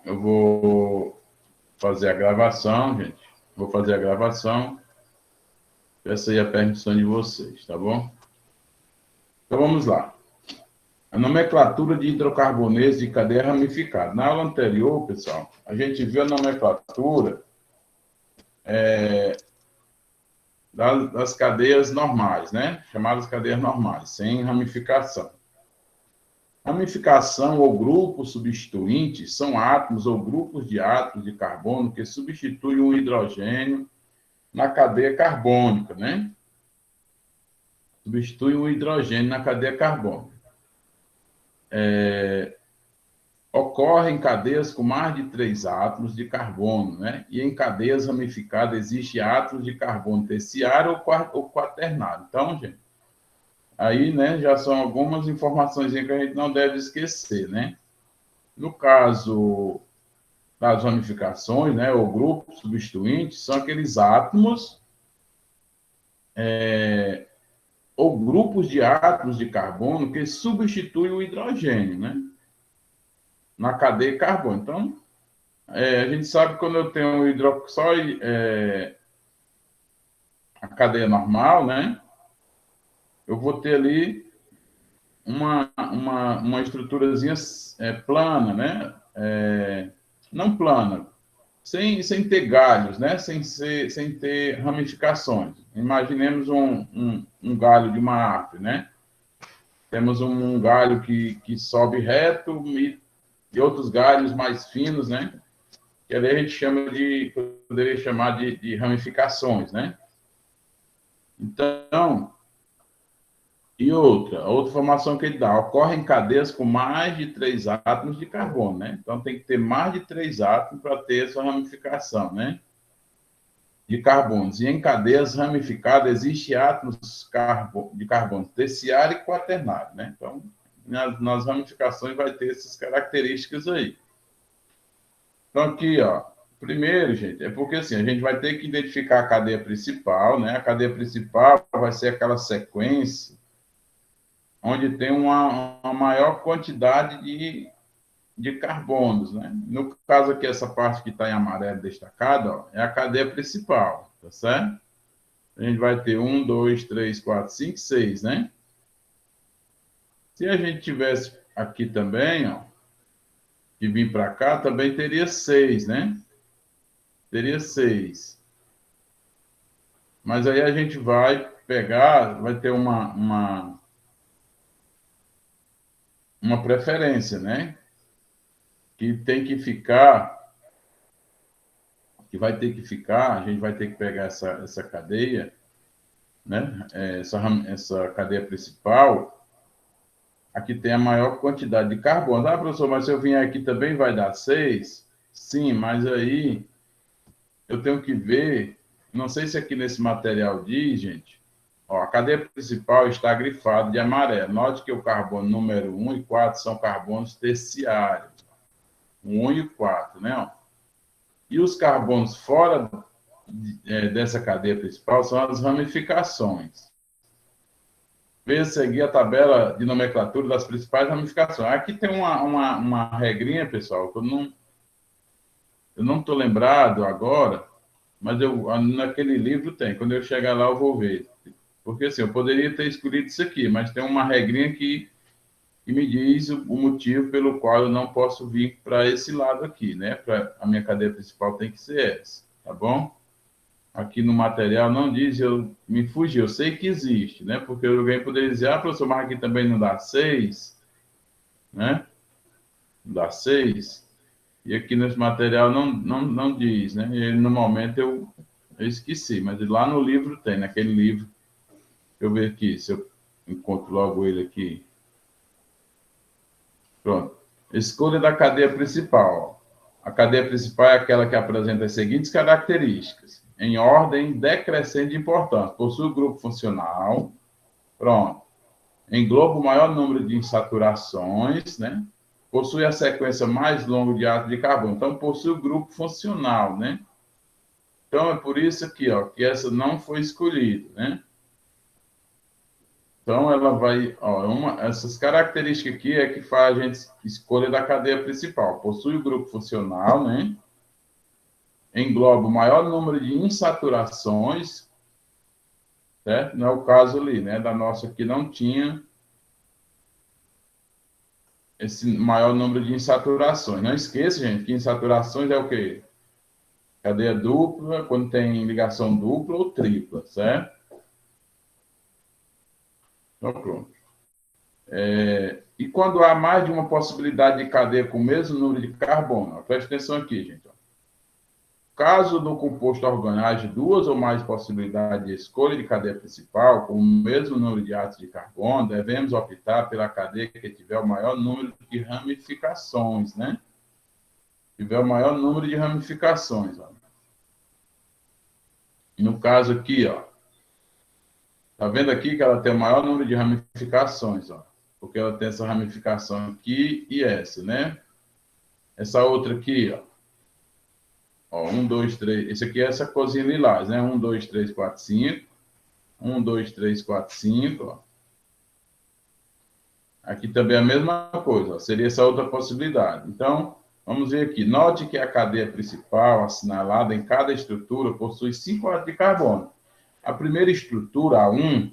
eu vou fazer a gravação, gente. Vou fazer a gravação. Peço aí a permissão de vocês, tá bom? Então, vamos lá. A nomenclatura de hidrocarbonetos de cadeia ramificada. Na aula anterior, pessoal, a gente viu a nomenclatura das cadeias normais, né? Chamadas cadeias normais, sem ramificação. Ramificação ou grupos substituintes são átomos ou grupos de átomos de carbono que substituem um hidrogênio na cadeia carbônica, né? Substitui o hidrogênio na cadeia carbônica. Ocorre em cadeias com mais de 3 átomos de carbono, né? E em cadeias ramificadas existe átomos de carbono terciário ou quaternário. Então, gente, aí, né, já são algumas informações que a gente não deve esquecer, né? No caso das ramificações, né, ou grupos substituintes, são aqueles átomos ou grupos de átomos de carbono que substituem o hidrogênio, né? Na cadeia carbônica. Então, a gente sabe que quando eu tenho só a cadeia normal, né? Eu vou ter ali uma estruturazinha plana, né? Não plana, sem ter galhos, né? Sem ter ramificações. Imaginemos um galho de uma árvore, né? Temos um galho que sobe reto e outros galhos mais finos, né? Que ali a gente poderia chamar de ramificações, né? Então, a outra formação que ele dá, ocorre em cadeias com mais de 3 átomos de carbono, né? Então, tem que ter mais de 3 átomos para ter essa ramificação, né? De carbonos. E em cadeias ramificadas, existem átomos de carbono terciário e quaternário, né? Então, nas ramificações vai ter essas características aí. Então, aqui, ó, primeiro, gente, é porque assim, a gente vai ter que identificar a cadeia principal, né? A cadeia principal vai ser aquela sequência onde tem uma maior quantidade de carbonos, né? No caso aqui, essa parte que está em amarelo destacada, ó, é a cadeia principal, tá certo? A gente vai ter 1, 2, 3, 4, 5, 6, né? Se a gente tivesse aqui também, ó, que vir para cá, também teria 6, né? Teria 6. Mas aí a gente vai pegar, vai ter uma preferência, né? Que tem que ficar, que vai ter que ficar, a gente vai ter que pegar essa cadeia, né? Essa cadeia principal, aqui tem a maior quantidade de carbono. Ah, professor, mas se eu vier aqui também vai dar 6? Sim, mas aí eu tenho que ver, não sei se aqui nesse material diz, gente, ó, a cadeia principal está grifada de amarelo. Note que o carbono número 1 e 4 são carbonos terciários. 1 e 4, né? Ó. E os carbonos fora dessa cadeia principal são as ramificações. Veja seguir a tabela de nomenclatura das principais ramificações. Aqui tem uma regrinha, pessoal, que eu não estou lembrado agora, mas naquele livro tem. Quando eu chegar lá, eu vou ver. Porque, assim, eu poderia ter escolhido isso aqui, mas tem uma regrinha que me diz o motivo pelo qual eu não posso vir para esse lado aqui, né? A minha cadeia principal tem que ser essa, tá bom? Aqui no material não diz, me fugi, eu sei que existe, né? Porque alguém poderia dizer, professor, mas aqui também não dá 6, né? Não dá 6. E aqui nesse material não diz, né? E no momento eu esqueci, mas lá no livro tem, naquele livro. Deixa eu ver aqui, se eu encontro logo ele aqui. Pronto. Escolha da cadeia principal. A cadeia principal é aquela que apresenta as seguintes características, em ordem decrescente de importância. Possui grupo funcional. Pronto. Engloba o maior número de insaturações, né? Possui a sequência mais longa de átomos de carbono. Então, possui o grupo funcional, né? Então, é por isso aqui, ó, que essa não foi escolhida, né? Então, ela vai... Ó, essas características aqui é que faz a gente escolha da cadeia principal. Possui o grupo funcional, né? Engloba o maior número de insaturações, certo? Não é o caso ali, né? Da nossa aqui não tinha esse maior número de insaturações. Não esqueça, gente, que insaturações é o quê? Cadeia dupla, quando tem ligação dupla ou tripla, certo? Então, pronto. E quando há mais de uma possibilidade de cadeia com o mesmo número de carbono? Preste atenção aqui, gente. Caso no composto orgânico haja duas ou mais possibilidades de escolha de cadeia principal, com o mesmo número de átomos de carbono, devemos optar pela cadeia que tiver o maior número de ramificações, né? Tiver o maior número de ramificações. Ó. No caso aqui, ó, tá vendo aqui que ela tem o maior número de ramificações, ó, porque ela tem essa ramificação aqui e essa, né? Essa outra aqui, ó. Ó, 1, 2, 3. Esse aqui é essa cozinha lilás, né? 1, 2, 3, 4, 5. 1, 2, 3, 4, 5. Ó. Aqui também é a mesma coisa, ó. Seria essa outra possibilidade. Então, vamos ver aqui. Note que a cadeia principal, assinalada em cada estrutura, possui 5 átomos de carbono. A primeira estrutura, a 1,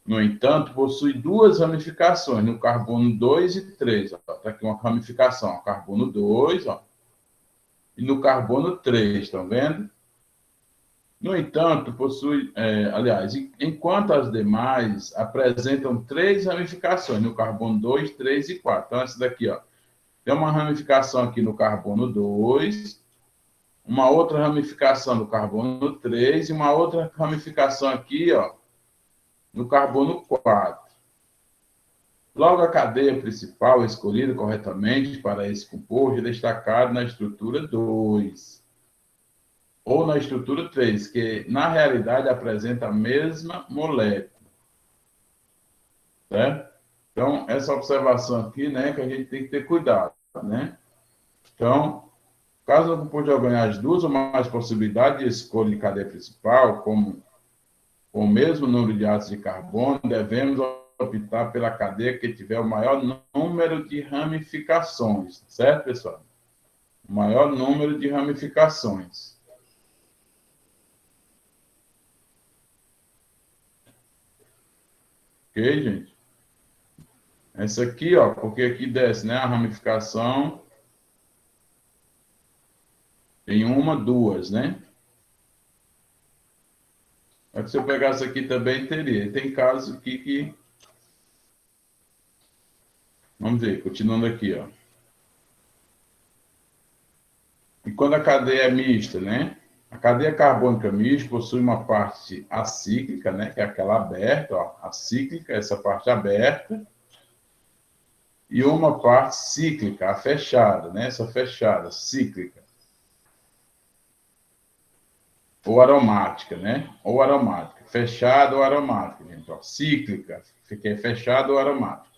no entanto, possui duas ramificações, no carbono 2 e 3. Está aqui uma ramificação, ó, carbono 2, ó, e no carbono 3, estão vendo? No entanto, possui, aliás, enquanto as demais apresentam três ramificações, no carbono 2, 3 e 4. Então, essa daqui, ó, tem uma ramificação aqui no carbono 2, uma outra ramificação no carbono 3 e uma outra ramificação aqui, ó, no carbono 4. Logo, a cadeia principal escolhida corretamente para esse composto é destacada na estrutura 2 ou na estrutura 3, que na realidade apresenta a mesma molécula, certo? Então, essa observação aqui, né, que a gente tem que ter cuidado, né? Então, caso o composto orgânico as duas ou mais possibilidades de escolha de cadeia principal, como com o mesmo número de átomos de carbono, devemos optar pela cadeia que tiver o maior número de ramificações, certo, pessoal? O maior número de ramificações. Ok, gente? Essa aqui, ó, porque aqui desce, né? A ramificação tem uma, duas, né? Mas se eu pegasse aqui também, teria. Tem casos aqui que... Vamos ver, continuando aqui, ó. E quando a cadeia é mista, né? A cadeia carbônica mista possui uma parte acíclica, né? Que é aquela aberta, ó. Acíclica, essa parte aberta. E uma parte cíclica, a fechada, né? Essa fechada, cíclica. Ou aromática, né? Ou aromática. Fechada ou aromática, gente. Ó. Cíclica, fiquei fechada ou aromática.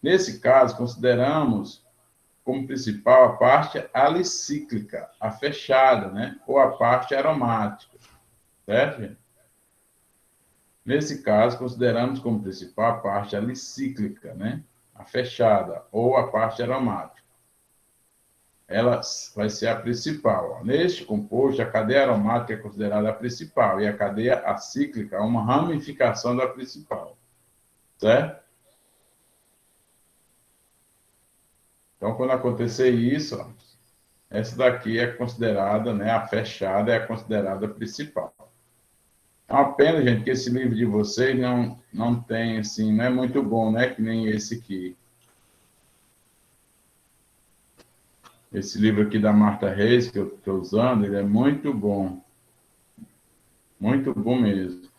Nesse caso, consideramos como principal a parte alicíclica, a fechada, né? Ou a parte aromática, certo, gente? Nesse caso, consideramos como principal a parte alicíclica, né? A fechada, ou a parte aromática. Ela vai ser a principal. Ó. Neste composto, a cadeia aromática é considerada a principal e a cadeia acíclica uma ramificação da principal, certo? Então, quando acontecer isso, ó, essa daqui é considerada, né, a fechada é considerada a principal. É uma pena, gente, que esse livro de vocês não tem, assim, não é muito bom, né, que nem esse aqui. Esse livro aqui da Marta Reis, que eu estou usando, ele é muito bom mesmo.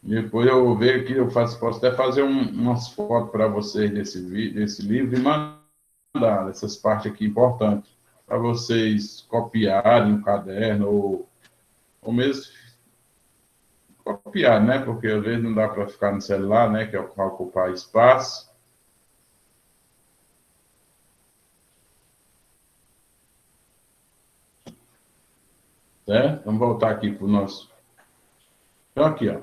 Depois eu vou ver aqui, posso até fazer umas fotos para vocês desse livro e mandar essas partes aqui importantes, para vocês copiarem no caderno, ou mesmo copiar, né? Porque às vezes não dá para ficar no celular, né? Que é ocupar espaço. Certo? Vamos voltar aqui para o nosso. Então, aqui, ó.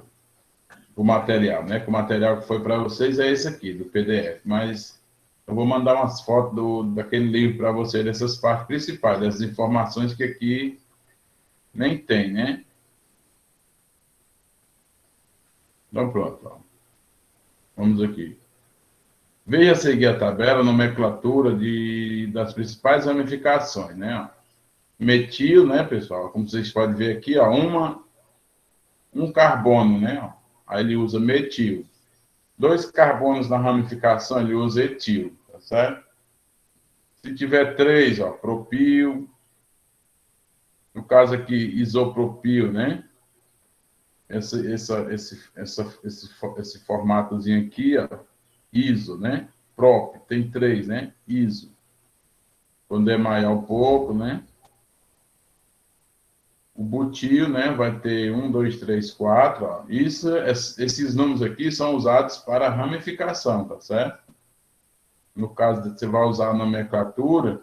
o material, né? Que o material que foi para vocês é esse aqui, do PDF. Mas eu vou mandar umas fotos daquele livro para você, dessas partes principais, dessas informações que aqui nem tem, né? Então, pronto. Ó. Vamos aqui. Veja a seguir a tabela, nomenclatura das principais ramificações, né? Metil, né, pessoal? Como vocês podem ver aqui, ó, um carbono, né? Ó. Aí ele usa metil. 2 carbonos na ramificação, ele usa etil, tá certo? Se tiver 3, ó, propil. No caso aqui, isopropil, né? Esse formatozinho aqui, ó, iso, né? Prop, tem 3, né? Iso. Quando é maior um pouco, né? O butil, né? Vai ter 1, 2, 3, 4. Ó. Esses números aqui são usados para ramificação, tá certo? No caso, você vai usar a nomenclatura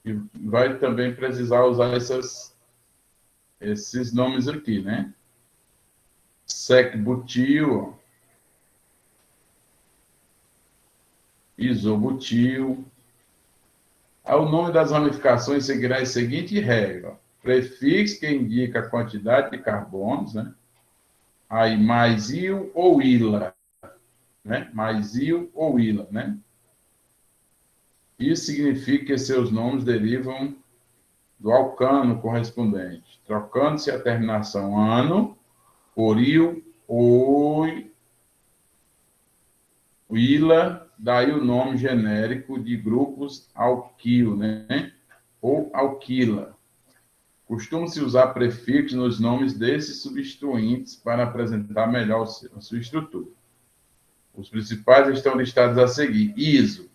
e vai também precisar usar esses nomes aqui, né? Sec-butil, isobutil. O nome das ramificações seguirá a seguinte regra. Prefixo que indica a quantidade de carbonos, né? Aí, mais il ou ila, né? Mais il ou ila, né? Isso significa que seus nomes derivam do alcano correspondente, trocando-se a terminação ano por il, oi, ila, daí o nome genérico de grupos alquil, né? Ou alquila. Costuma-se usar prefixos nos nomes desses substituintes para apresentar melhor a sua estrutura. Os principais estão listados a seguir. Iso.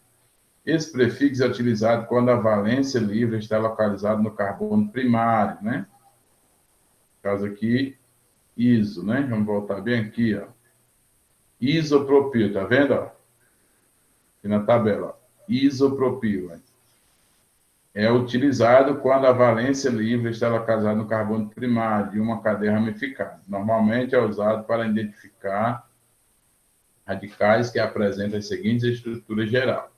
Esse prefixo é utilizado quando a valência livre está localizada no carbono primário, né? No caso aqui, iso, né? Vamos voltar bem aqui, ó. Isopropil, tá vendo, ó? Aqui na tabela, ó. Isopropil, ó. É utilizado quando a valência livre está localizada no carbono primário de uma cadeia ramificada. Normalmente é usado para identificar radicais que apresentam as seguintes estruturas gerais.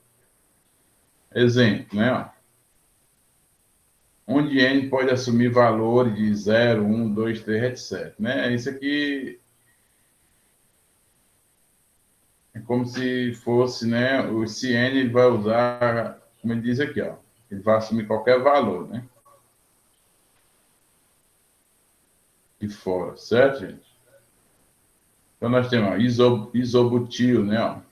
Exemplo, né? Onde N pode assumir valores de 0, 1, 2, 3, etc. Né? Isso aqui é como se fosse, né? O N ele vai usar, como ele diz aqui, ó, ele vai assumir qualquer valor, né? De fora, certo, gente? Então, nós temos ó, isobutil, né? Ó.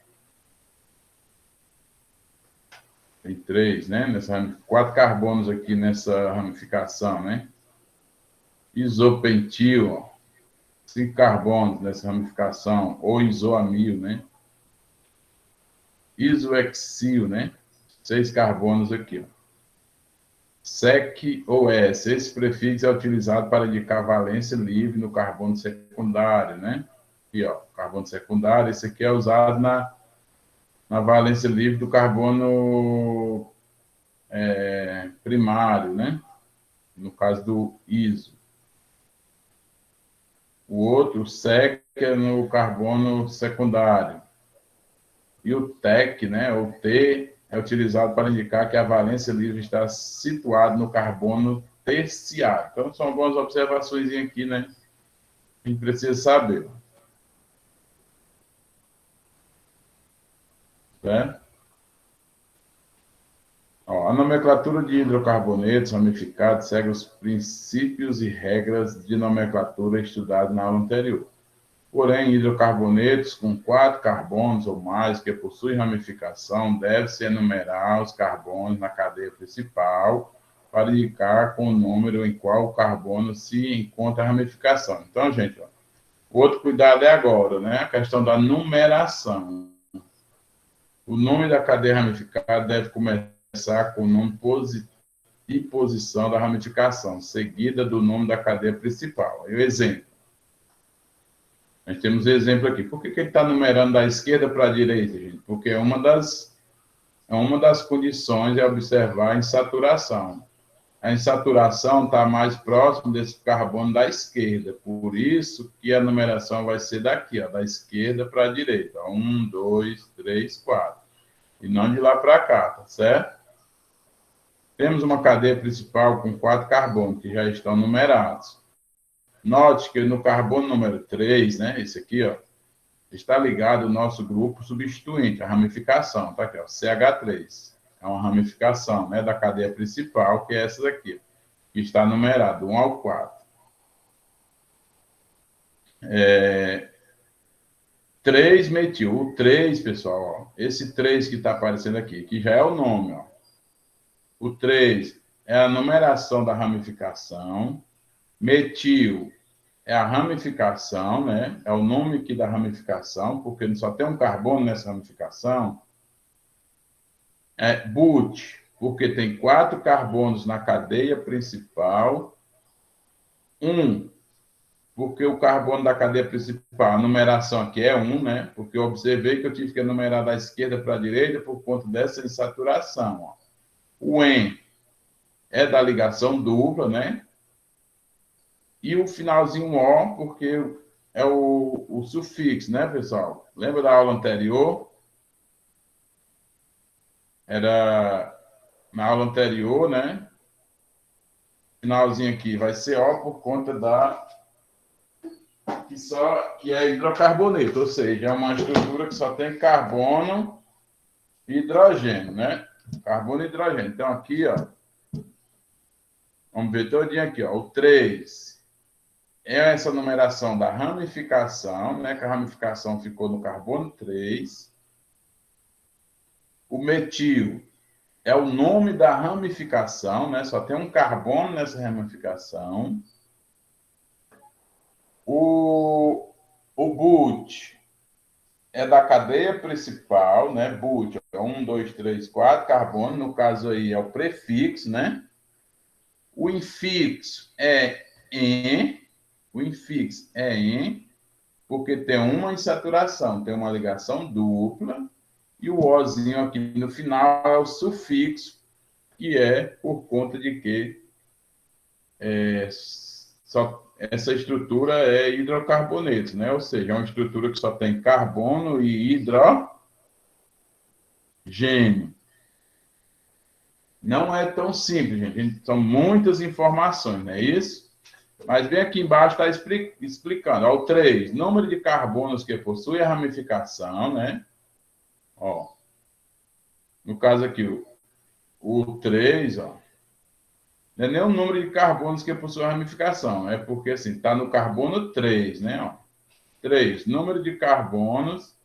Tem 3, né? 4 carbonos aqui nessa ramificação, né? Isopentil, ó. 5 carbonos nessa ramificação, ou isoamil, né? Isohexil, né? 6 carbonos aqui, ó. Sec ou S. Esse prefixo é utilizado para indicar valência livre no carbono secundário, né? Aqui, ó, carbono secundário. Esse aqui é usado na valência livre do carbono primário, né? No caso do ISO. O outro, o SEC, é no carbono secundário. E o TEC, né? O T, é utilizado para indicar que a valência livre está situada no carbono terciário. Então, são algumas observações aqui, né? A gente precisa saber. Certo? Ó, a nomenclatura de hidrocarbonetos ramificados segue os princípios e regras de nomenclatura estudados na aula anterior. Porém, hidrocarbonetos com 4 carbonos ou mais que possuem ramificação deve-se enumerar os carbonos na cadeia principal para indicar com o número em qual o carbono se encontra a ramificação. Então, gente, ó, o outro cuidado é agora, né? A questão da numeração. O nome da cadeia ramificada deve começar com o nome e posição da ramificação, seguida do nome da cadeia principal. Aí o exemplo. Nós temos exemplo aqui. Por que ele está numerando da esquerda para a direita, gente? Porque uma das condições é observar a insaturação. a insaturação está mais próximo desse carbono da esquerda. Por isso que a numeração vai ser daqui, ó, da esquerda para a direita. 1, 2, 3, 4. E não de lá para cá, tá certo? Temos uma cadeia principal com 4 carbonos, que já estão numerados. Note que no carbono número 3, né, esse aqui, ó, está ligado ao nosso grupo substituinte, a ramificação, tá aqui, ó, CH3. É uma ramificação, né, da cadeia principal, que é essa daqui, que está numerado 1 ao 4. 3 metil. O 3, pessoal, ó, esse 3 que está aparecendo aqui, que já é o nome, ó. O 3 é a numeração da ramificação. Metil é a ramificação, né? É o nome aqui da ramificação, porque só tem um carbono nessa ramificação. É but, porque tem 4 carbonos na cadeia principal. 1, porque o carbono da cadeia principal, a numeração aqui é 1, né? Porque eu observei que eu tive que numerar da esquerda para a direita por conta dessa insaturação, ó. O en é da ligação dupla, né? E o finalzinho O, porque é o sufixo, né, pessoal? Lembra da aula anterior? Era na aula anterior, né? Finalzinho aqui vai ser O por conta da que é hidrocarboneto, ou seja, é uma estrutura que só tem carbono e hidrogênio, né? Carbono e hidrogênio. Então aqui, ó, vamos ver todinho aqui, ó, o 3 é essa numeração da ramificação, né? Que a ramificação ficou no carbono 3. O metil é o nome da ramificação, né? Só tem um carbono nessa ramificação. O but é da cadeia principal, né? But é 1, 2, 3, 4 carbono. No caso aí é o prefixo, né? O infixo é em. O infixo é em, porque tem uma insaturação, tem uma ligação dupla. E o ozinho aqui no final é o sufixo, que é por conta de que essa estrutura é hidrocarboneto, né? Ou seja, é uma estrutura que só tem carbono e hidrogênio. Não é tão simples, gente. São muitas informações, não é isso? Mas bem aqui embaixo está explicando. Ó, o 3, número de carbonos que possui a ramificação, né? Ó, no caso aqui, o 3, ó, não é nem o número de carbonos que possui a ramificação, é porque assim, está no carbono 3, né? Ó. 3, número de carbonos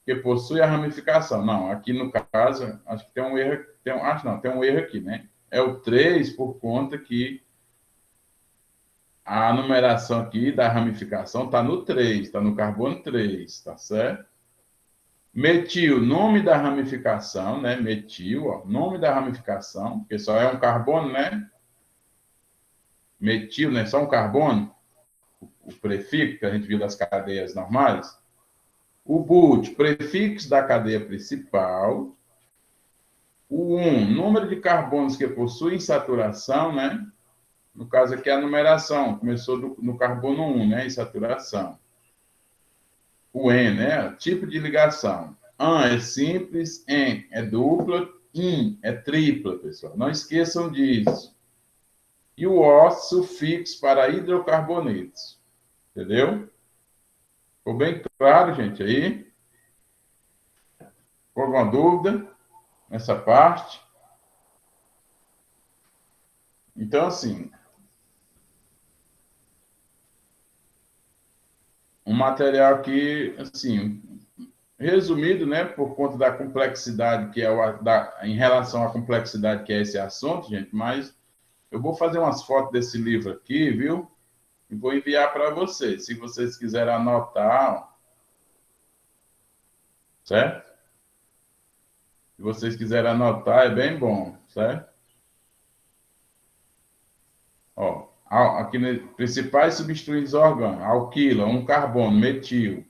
que possui a ramificação. Não, aqui no caso, acho que tem um erro, tem um erro aqui, né? É o 3 por conta que a numeração aqui da ramificação está no 3, está no carbono 3, tá certo? Metil, nome da ramificação, né? Metil, ó, nome da ramificação, porque só é um carbono, né? Metil, né? Só um carbono, o prefixo que a gente viu das cadeias normais. O but, prefixo da cadeia principal. O 1, número de carbonos que possuem saturação, né? No caso aqui, a numeração começou no carbono 1, né? Insaturação. O N, né? Tipo de ligação. An é simples, en é dupla, in é tripla, pessoal. Não esqueçam disso. E o O, sufixo para hidrocarbonetos. Entendeu? Ficou bem claro, gente, aí? Ficou alguma dúvida nessa parte? Então, assim, um material que, assim, resumido, né, por conta da complexidade que é em relação à complexidade que é esse assunto, gente, mas eu vou fazer umas fotos desse livro aqui, viu? E vou enviar para vocês, se vocês quiserem anotar, certo? Se vocês quiserem anotar, é bem bom, certo? Ó, aqui, principais substituintes orgânicos, alquila, um carbono, metil,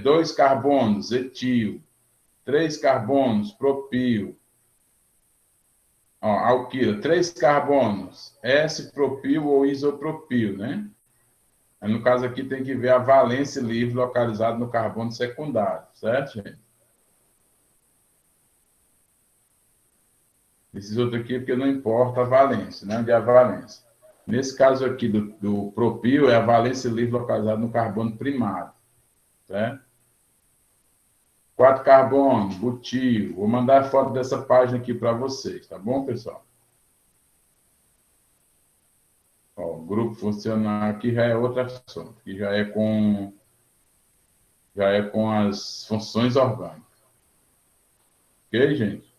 2 carbonos, etil, 3 carbonos, propil, Ó, alquila, 3 carbonos, S-propil ou isopropil, né? Aí, no caso aqui, tem que ver a valência livre localizada no carbono secundário, certo, gente? Esses outros aqui, porque não importa a valência, né? Onde é a valência. Nesse caso aqui do propil, é a valência livre localizada no carbono primário, certo? 4 carbono, butil. Vou mandar a foto dessa página aqui para vocês, tá bom, pessoal? Ó, o grupo funcional aqui já é outro assunto, que já é com as funções orgânicas. Ok, gente?